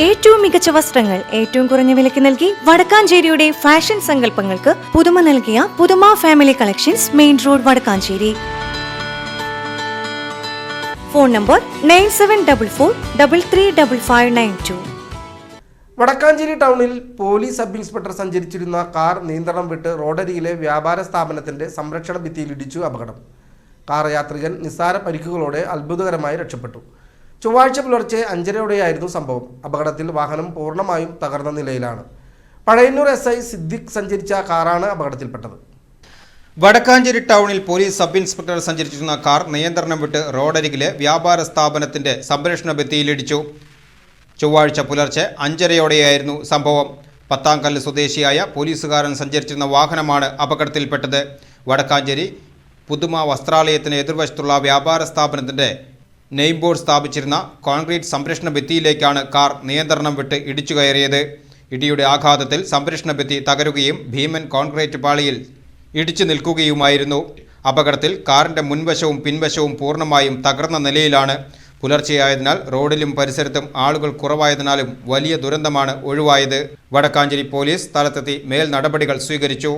ഏറ്റവും മികച്ച വസ്ത്രങ്ങൾ ഏറ്റവും കുറഞ്ഞ വിലയ്ക്ക് നൽകി വടക്കാഞ്ചേരിയുടെ ഫാഷൻ സങ്കല്പങ്ങൾക്ക് പുതുമ നൽകിയ പുതുമ family collections, main road, Vadakkanchery. Phone number 9744335592. Vadakkanchery ടൗണിൽ പോലീസ് സബ് ഇൻസ്പെക്ടർ സഞ്ചരിച്ചിരുന്ന കാർ നിയന്ത്രണം വിട്ട് റോഡരികിലെ വ്യാപാര സ്ഥാപനത്തിന്റെ സംരക്ഷണ ഭിത്തിയിൽ ഇടിച്ചു. അപകടം. കാർ യാത്രികൻ നിസ്സാര പരിക്കുകളോടെ അത്ഭുതകരമായി രക്ഷപ്പെട്ടു. ചൊവ്വാഴ്ച പുലർച്ചെ 5:30 സംഭവം. അപകടത്തിൽ വാഹനം പൂർണ്ണമായും തകർന്ന നിലയിലാണ്. പഴയന്നൂർ SI സിദ്ദിഖ് സഞ്ചരിച്ച കാറാണ് അപകടത്തിൽപ്പെട്ടത്. വടക്കാഞ്ചേരി ടൗണിൽ പോലീസ് സബ് ഇൻസ്പെക്ടർ സഞ്ചരിച്ചിരുന്ന കാർ നിയന്ത്രണം വിട്ട് റോഡരികിലെ വ്യാപാര സ്ഥാപനത്തിന്റെ സംരക്ഷണ ഭിത്തിയിലിടിച്ചു. ചൊവ്വാഴ്ച പുലർച്ചെ 5:30 സംഭവം. പത്താംകല്ല് സ്വദേശിയായ പോലീസുകാരൻ സഞ്ചരിച്ചിരുന്ന വാഹനമാണ് അപകടത്തിൽപ്പെട്ടത്. വടക്കാഞ്ചേരി പുതുമ വസ്ത്രാലയത്തിന് എതിർവശത്തുള്ള വ്യാപാര സ്ഥാപനത്തിന്റെ നെയിം ബോർഡ് സ്ഥാപിച്ചിരുന്ന കോൺക്രീറ്റ് സംരക്ഷണ ഭിത്തിയിലേക്കാണ് കാർ നിയന്ത്രണം വിട്ട് ഇടിച്ചു കയറിയത്. ഇടിയുടെ ആഘാതത്തിൽ സംരക്ഷണ ഭിത്തി തകരുകയും ഭീമൻ കോൺക്രീറ്റ് പാളിയിൽ ഇടിച്ചു നിൽക്കുകയുമായിരുന്നു. അപകടത്തിൽ കാറിന്റെ മുൻവശവും പിൻവശവും പൂർണ്ണമായും തകർന്ന നിലയിലാണ്. പുലർച്ചെയായതിനാൽ റോഡിലും പരിസരത്തും ആളുകൾ കുറവായതിനാലും വലിയ ദുരന്തമാണ് ഒഴിവായത്. വടക്കാഞ്ചേരി പോലീസ് സ്ഥലത്തെത്തി മേൽ നടപടികൾ സ്വീകരിച്ചു.